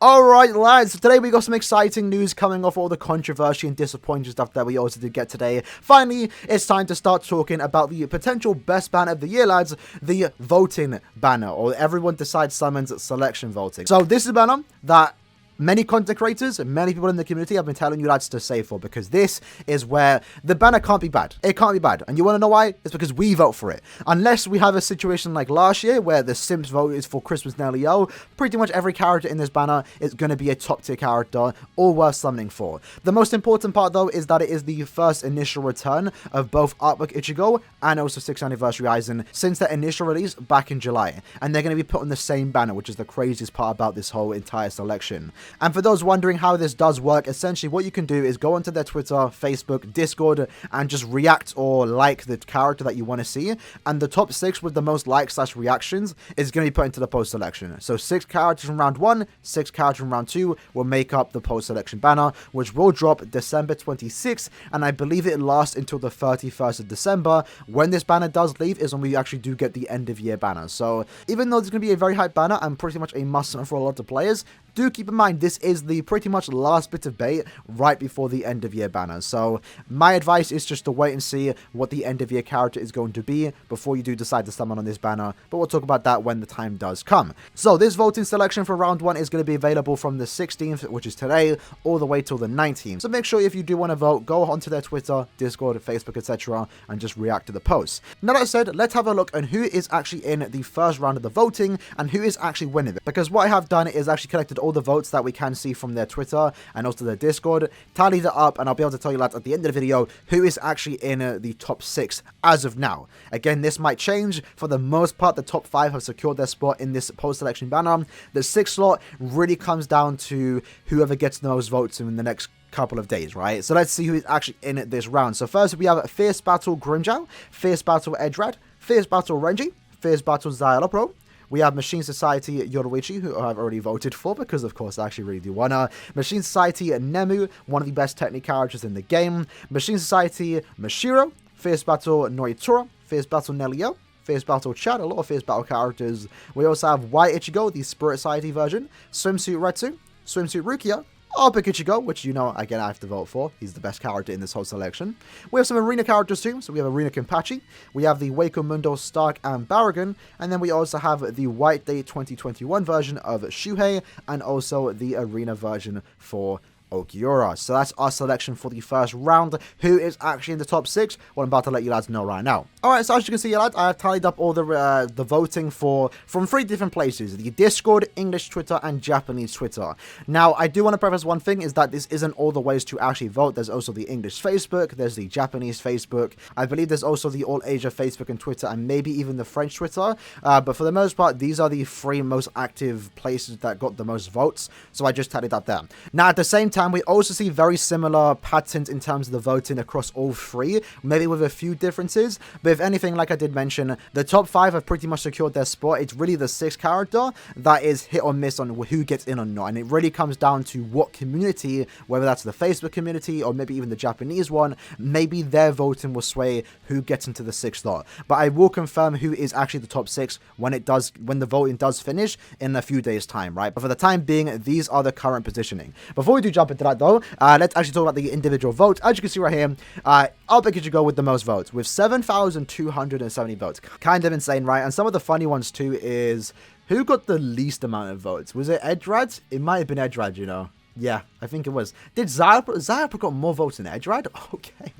Alright lads, so today we got some exciting news coming off all the controversy and disappointing stuff that we also did get today. Finally, it's time to start talking about the potential best banner of the year, lads, the voting banner, or everyone decides summons selection voting. So this is a banner that many content creators and many people in the community have been telling you lads to save for, because this is where the banner can't be bad. It can't be bad. And you want to know why? It's because we vote for it. Unless we have a situation like last year where the Sims vote is for Christmas Nelio, pretty much every character in this banner is going to be a top tier character, all worth summoning for. The most important part though is that it is the first initial return of both Artbook Ichigo and also 6th Anniversary Aizen since their initial release back in July. And they're going to be put on the same banner, which is the craziest part about this whole entire selection. And for those wondering how this does work, essentially what you can do is go onto their Twitter, Facebook, Discord, and just react or like the character that you want to see. And the top 6 with the most likes / reactions is going to be put into the post selection. So 6 characters from round 1, 6 characters from round 2 will make up the post selection banner, which will drop December 26th. And I believe it lasts until the 31st of December. When this banner does leave is when we actually do get the end of year banner. So even though this is going to be a very hype banner and pretty much a must for a lot of players, do keep in mind this is the pretty much last bit of bait right before the end of year banner. So my advice is just to wait and see what the end of year character is going to be before you do decide to summon on this banner. But we'll talk about that when the time does come. So this voting selection for round 1 is going to be available from the 16th, which is today, all the way till the 19th. So make sure if you do want to vote, go onto their Twitter, Discord, Facebook, etc. and just react to the posts. Now that said, let's have a look on who is actually in the first round of the voting and who is actually winning it. Because what I have done is actually collected all the votes that we can see from their Twitter and also their Discord, tallied it up, and I'll be able to tell you lads at the end of the video who is actually in the top 6 as of now. Again, this might change. For the most part, the top 5 have secured their spot in this post-selection banner. The 6th slot really comes down to whoever gets the most votes in the next couple of days, right? So let's see who is actually in this round. So first we have Fierce Battle Grimjow, Fierce Battle Edrad, Fierce Battle Renji, Fierce Battle Xyalopro. We have Machine Society Yoruichi, who I've already voted for because, of course, I actually really do wanna. Machine Society Nemu, one of the best technique characters in the game. Machine Society Mashiro, Fierce Battle Noitura, Fierce Battle Nelio, Fierce Battle Chad, a lot of Fierce Battle characters. We also have White Ichigo, the Spirit Society version, Swimsuit Retsu, Swimsuit Rukia, Artbook Ichigo, which, you know, again, I have to vote for. He's the best character in this whole selection. We have some arena characters too. So we have Arena Kenpachi. We have the Waco Mundo Stark and Barragan. And then we also have the White Day 2021 version of Shuhei. And also the arena version for Okiura. So that's our selection for the first round. Who is actually in the top 6? Well, I'm about to let you lads know right now. Alright, so as you can see, lads, I have tallied up all the voting from 3 different places: the Discord, English Twitter, and Japanese Twitter. Now, I do want to preface one thing, is that this isn't all the ways to actually vote. There's also the English Facebook, there's the Japanese Facebook, I believe there's also the All Asia Facebook and Twitter, and maybe even the French Twitter. But for the most part, these are the 3 most active places that got the most votes, so I just tallied up there. Now, at the same time, we also see very similar patterns in terms of the voting across all 3, maybe with a few differences. But if anything, like I did mention, the top 5 have pretty much secured their spot. It's really the 6th character that is hit or miss on who gets in or not. And it really comes down to what community, whether that's the Facebook community or maybe even the Japanese one, maybe their voting will sway who gets into the 6th slot. But I will confirm who is actually the top 6 when the voting does finish in a few days' time, right? But for the time being, these are the current positioning. Before we do jump into that though, let's actually talk about the individual votes. As you can see right here, I'll pick Ichigo with the most votes, with 7,270 votes. Kind of insane, right? And some of the funny ones too is, who got the least amount of votes? Was it Edrad? It might have been Edrad, you know. Yeah, I think it was. Did Xyalopro got more votes than Edrad? Okay.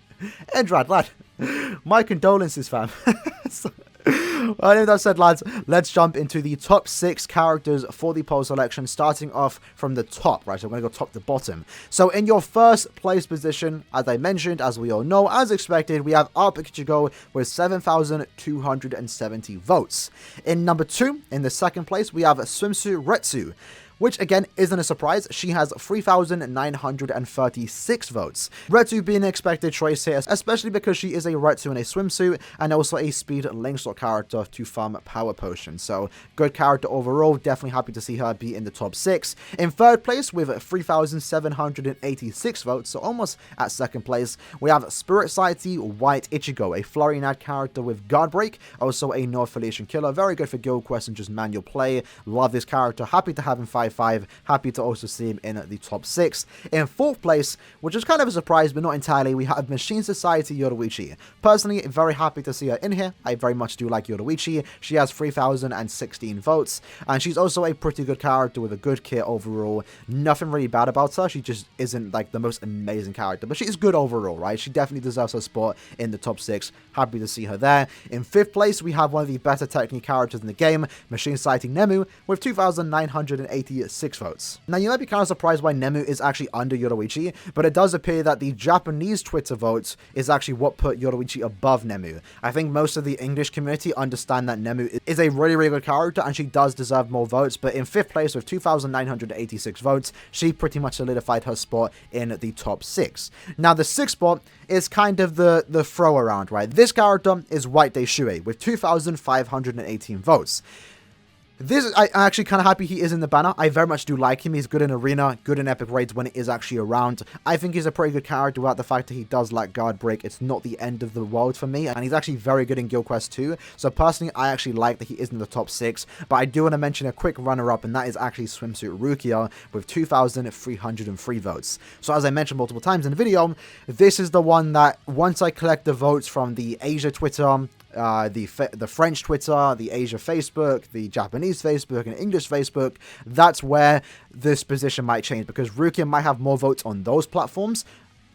Edrad, lad. My condolences, fam. Well, with that said, lads, let's jump into the top 6 characters for the poll selection, starting off from the top, right? So I'm going to go top to bottom. So in your first place position, as I mentioned, as we all know, as expected, we have Artbook Ichigo with 7,270 votes. In number 2, in the second place, we have Swimsuit Retsu, which again isn't a surprise. She has 3,936 votes. Retsu being an expected choice here, especially because she is a Retsu in a swimsuit and also a speed link slot character to farm power potions. So good character overall, definitely happy to see her be in the top 6. In third place with 3,786 votes, so almost at second place, we have Spirit Society White Ichigo, a Florinad character with guard break, also a no affiliation killer, very good for guild quests and just manual play. Love this character, happy to have him fight 255. Happy to also see him in the top 6. In 4th place, which is kind of a surprise, but not entirely, we have Machine Society Yoruichi. Personally, very happy to see her in here. I very much do like Yoruichi. She has 3,016 votes, and she's also a pretty good character with a good kit overall. Nothing really bad about her. She just isn't like the most amazing character, but she's good overall, right? She definitely deserves her spot in the top 6. Happy to see her there. In 5th place, we have one of the better technical characters in the game, Machine Society Nemu, with 2,986 votes. Now, you might be kind of surprised why Nemu is actually under Yoruichi, but it does appear that the Japanese Twitter votes is actually what put Yoruichi above Nemu. I think most of the English community understand that Nemu is a really, really good character, and she does deserve more votes, but in 5th place with 2,986 votes, she pretty much solidified her spot in the top 6. Now, the 6th spot is kind of the throw around, right? This character is White Day Shuei with 2,518 votes. I'm actually kind of happy he is in the banner. I very much do like him. He's good in Arena, good in Epic Raids when it is actually around. I think he's a pretty good character without the fact that he does lack guard break. It's not the end of the world for me, and he's actually very good in Guild Quest 2. So personally, I actually like that he is in the top 6, but I do want to mention a quick runner-up, and that is actually Swimsuit Rukia with 2,303 votes. So as I mentioned multiple times in the video, this is the one that once I collect the votes from the Asia Twitter, the French Twitter, the Asia Facebook, the Japanese Facebook, and English Facebook, that's where this position might change, because Rukia might have more votes on those platforms,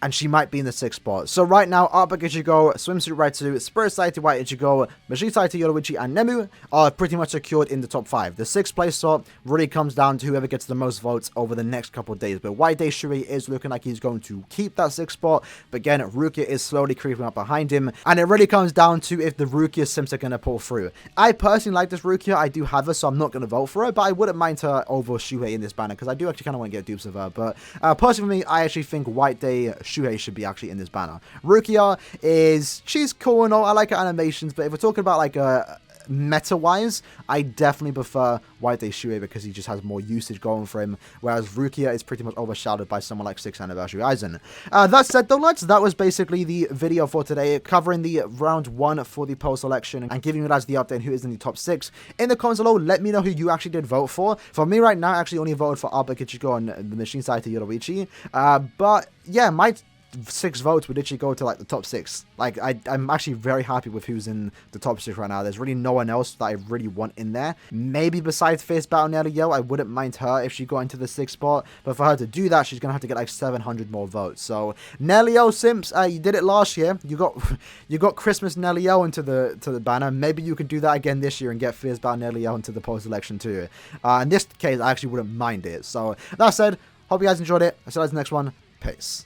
and she might be in the 6th spot. So right now, Artbook Ichigo, Swimsuit Raitu, Spirit Society White Ichigo, Machine Society Yoruichi, and Nemu are pretty much secured in the top 5. The 6th place slot really comes down to whoever gets the most votes over the next couple of days. But White Day Shuei is looking like he's going to keep that 6th spot. But again, Rukia is slowly creeping up behind him. And it really comes down to if the Rukia sims are going to pull through. I personally like this Rukia. I do have her, so I'm not going to vote for her. But I wouldn't mind her over Shuei in this banner, because I do actually kind of want to get dupes of her. But personally for me, I actually think White Day Shuei should be actually in this banner. Rukia she's cool and all, I like her animations, but if we're talking about like meta-wise, I definitely prefer White Day Shuei because he just has more usage going for him, whereas Rukia is pretty much overshadowed by someone like 6th Anniversary Aizen. That said though, lads, that was basically the video for today, covering the round 1 for the poll selection and giving you guys the update on who is in the top 6. In the comments below, let me know who you actually did vote for. For me right now, I actually only voted for Artbook Ichigo and the Machine Society Yoruichi, but yeah, my 6 votes would literally go to like the top 6. Like I'm actually very happy with who's in the top 6 right now. There's really no one else that I really want in there. Maybe besides Fierce Battle Nelio, I wouldn't mind her if she got into the 6th spot. But for her to do that, she's gonna have to get like 700 more votes. So Nelio Simps, you did it last year. You got Christmas Nelio into the banner. Maybe you can do that again this year and get Fierce Battle Nelio into the post election too. In this case, I actually wouldn't mind it. So that said, hope you guys enjoyed it. I'll see you guys in the next one. Peace.